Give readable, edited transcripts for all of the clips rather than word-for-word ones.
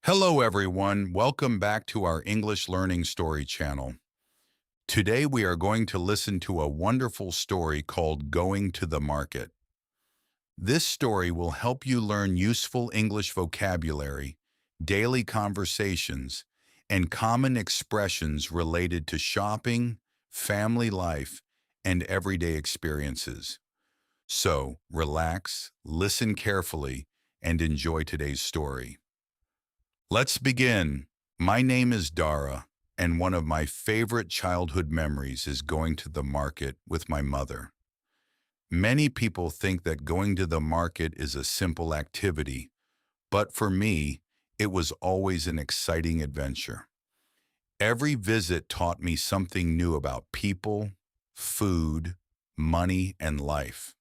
Hello, everyone. Welcome back to our English Learning Story channel. Today, we are going to listen to a wonderful story called Going to the Market. This story will help you learn useful English vocabulary, daily conversations, and common expressions related to shopping, family life, and everyday experiences. So, relax, listen carefully, and enjoy today's story. Let's begin. My name is Dara, and one of my favorite childhood memories is going to the market with my mother. Many people think that going to the market is a simple activity, but for me, it was always an exciting adventure. Every visit taught me something new about people, food, money, and life.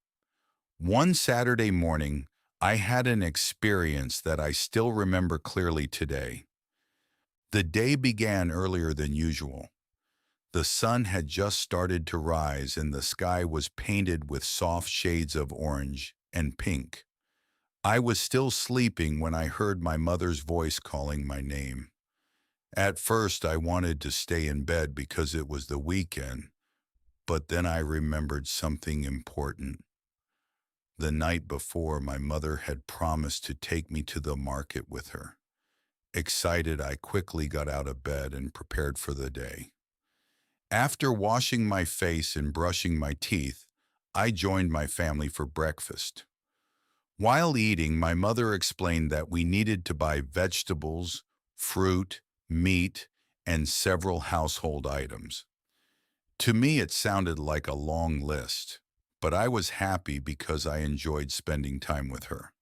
One Saturday morning, I had an experience that I still remember clearly today. The day began earlier than usual. The sun had just started to rise and the sky was painted with soft shades of orange and pink. I was still sleeping when I heard my mother's voice calling my name. At first, I wanted to stay in bed because it was the weekend, but then I remembered something important. The night before, my mother had promised to take me to the market with her. Excited, I quickly got out of bed and prepared for the day. After washing my face and brushing my teeth, I joined my family for breakfast. While eating, my mother explained that we needed to buy vegetables, fruit, meat, and several household items. To me, it sounded like a long list, but I was happy because I enjoyed spending time with her.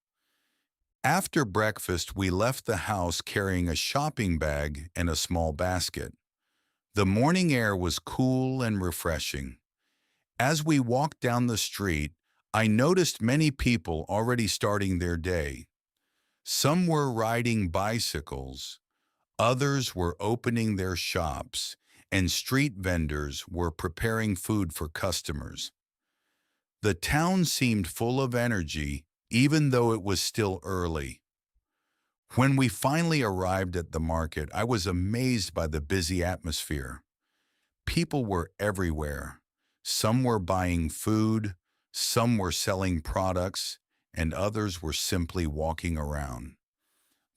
After breakfast, we left the house carrying a shopping bag and a small basket. The morning air was cool and refreshing. As we walked down the street, I noticed many people already starting their day. Some were riding bicycles, others were opening their shops, and street vendors were preparing food for customers. The town seemed full of energy, even though it was still early. When we finally arrived at the market, I was amazed by the busy atmosphere. People were everywhere. Some were buying food, some were selling products, and others were simply walking around.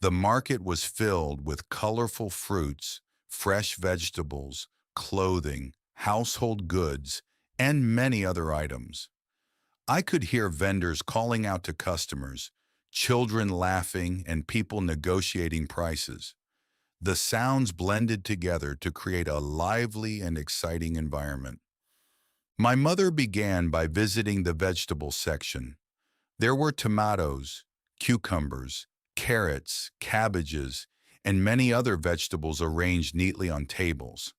The market was filled with colorful fruits, fresh vegetables, clothing, household goods, and many other items. I could hear vendors calling out to customers, children laughing, and people negotiating prices. The sounds blended together to create a lively and exciting environment. My mother began by visiting the vegetable section. There were tomatoes, cucumbers, carrots, cabbages, and many other vegetables arranged neatly on tables.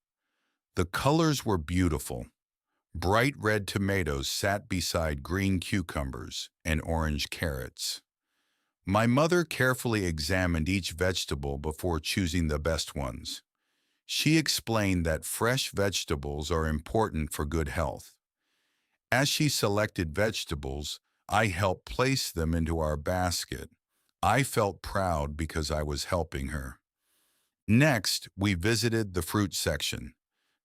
The colors were beautiful. Bright red tomatoes sat beside green cucumbers and orange carrots. My mother carefully examined each vegetable before choosing the best ones. She explained that fresh vegetables are important for good health. As she selected vegetables, I helped place them into our basket. I felt proud because I was helping her. Next, we visited the fruit section.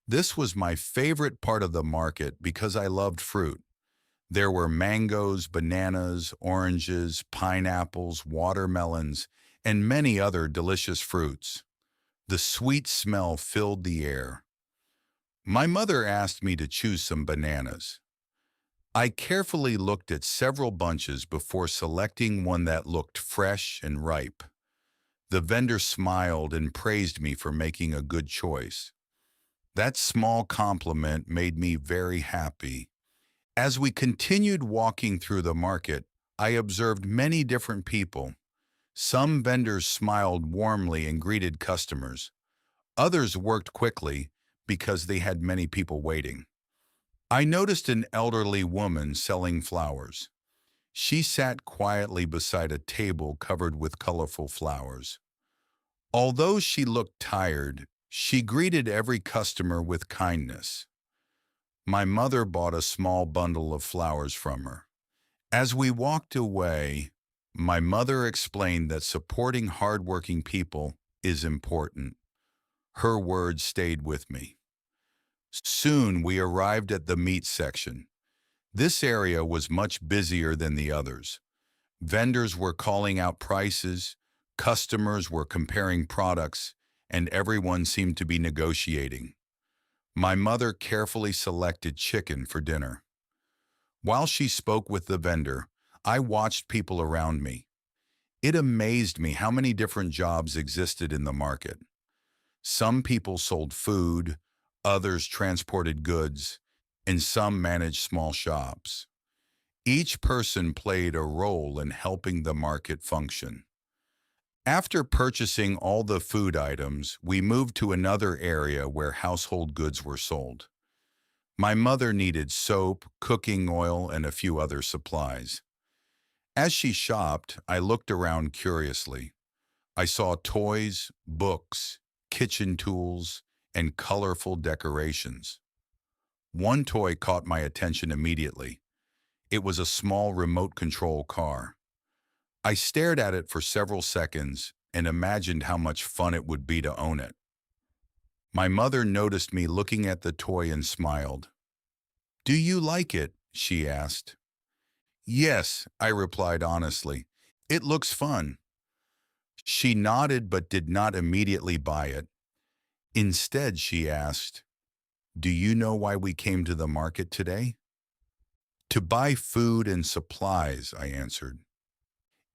This was my favorite part of the market because I loved fruit. There were mangoes, bananas, oranges, pineapples, watermelons, and many other delicious fruits. The sweet smell filled the air. My mother asked me to choose some bananas. I carefully looked at several bunches before selecting one that looked fresh and ripe. The vendor smiled and praised me for making a good choice. That small compliment made me very happy. As we continued walking through the market, I observed many different people. Some vendors smiled warmly and greeted customers. Others worked quickly because they had many people waiting. I noticed an elderly woman selling flowers. She sat quietly beside a table covered with colorful flowers. Although she looked tired, she greeted every customer with kindness. My mother bought a small bundle of flowers from her. As we walked away, My mother explained that supporting hardworking people is important. Her words stayed with me. Soon we arrived at the meat section. This area was much busier than the others. Vendors were calling out prices, customers were comparing products, and everyone seemed to be negotiating. My mother carefully selected chicken for dinner. While she spoke with the vendor, I watched people around me. It amazed me how many different jobs existed in the market. Some people sold food, others transported goods, and some managed small shops. Each person played a role in helping the market function. After purchasing all the food items, we moved to another area where household goods were sold. My mother needed soap, cooking oil, and a few other supplies. As she shopped, I looked around curiously. I saw toys, books, kitchen tools, and colorful decorations. One toy caught my attention immediately. It was a small remote control car. I stared at it for several seconds and imagined how much fun it would be to own it. My mother noticed me looking at the toy and smiled. "Do you like it?" she asked. "Yes," I replied honestly. "It looks fun." She nodded but did not immediately buy it. Instead, she asked, "Do you know why we came to the market today?" "To buy food and supplies," I answered.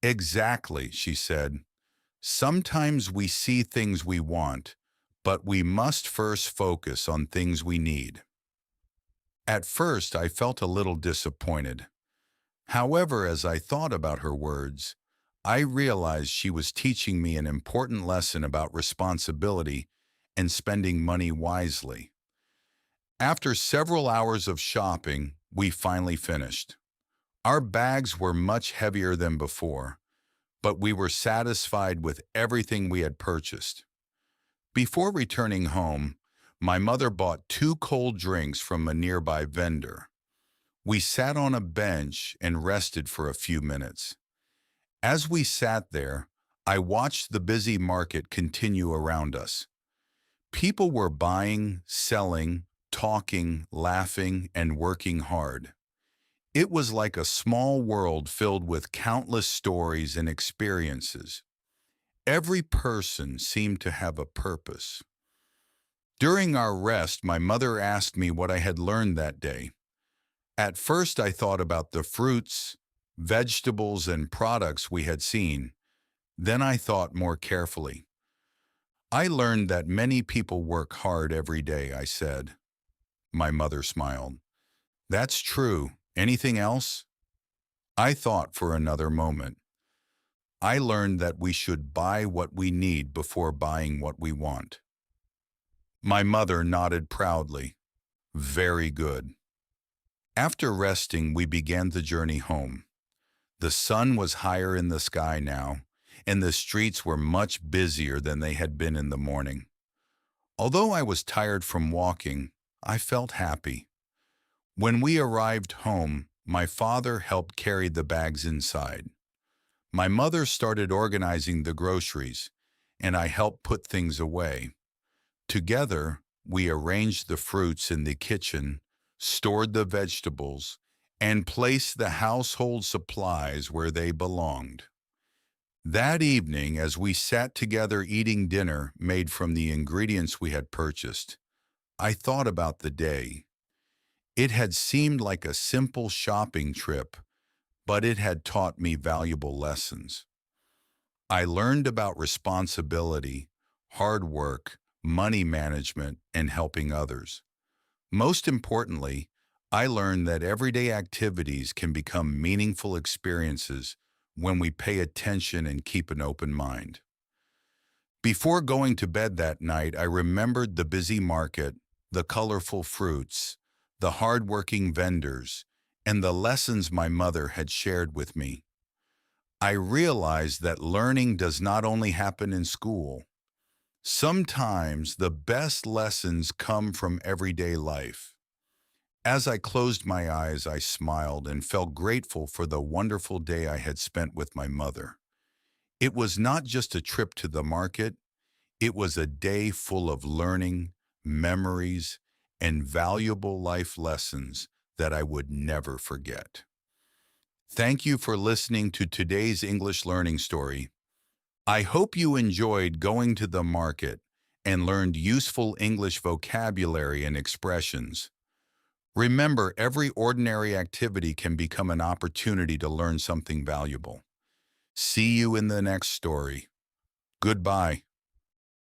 "Exactly," she said. "Sometimes we see things we want, but we must first focus on things we need." At first, I felt a little disappointed. However, as I thought about her words, I realized she was teaching me an important lesson about responsibility and spending money wisely. After several hours of shopping, we finally finished. Our bags were much heavier than before, but we were satisfied with everything we had purchased. Before returning home, my mother bought 2 cold drinks from a nearby vendor. We sat on a bench and rested for a few minutes. As we sat there, I watched the busy market continue around us. People were buying, selling, talking, laughing, and working hard. It was like a small world filled with countless stories and experiences. Every person seemed to have a purpose. During our rest, my mother asked me what I had learned that day. At first, I thought about the fruits, vegetables, and products we had seen. Then I thought more carefully. "I learned that many people work hard every day," I said. My mother smiled. "That's true. Anything else?" I thought for another moment. "I learned that we should buy what we need before buying what we want." My mother nodded proudly. "Very good." After resting, we began the journey home. The sun was higher in the sky now, and the streets were much busier than they had been in the morning. Although I was tired from walking, I felt happy. When we arrived home, my father helped carry the bags inside. My mother started organizing the groceries, and I helped put things away. Together, we arranged the fruits in the kitchen, stored the vegetables, and placed the household supplies where they belonged. That evening, as we sat together eating dinner made from the ingredients we had purchased, I thought about the day. It had seemed like a simple shopping trip, but it had taught me valuable lessons. I learned about responsibility, hard work, money management, and helping others. Most importantly, I learned that everyday activities can become meaningful experiences when we pay attention and keep an open mind. Before going to bed that night, I remembered the busy market, the colorful fruits, the hard-working vendors, and the lessons my mother had shared with me. I realized that learning does not only happen in school. Sometimes the best lessons come from everyday life. As I closed my eyes, I smiled and felt grateful for the wonderful day I had spent with my mother. It was not just a trip to the market, it was a day full of learning, memories, and valuable life lessons that I would never forget. Thank you for listening to today's English learning story. I hope you enjoyed going to the market and learned useful English vocabulary and expressions. Remember, every ordinary activity can become an opportunity to learn something valuable. See you in the next story. Goodbye.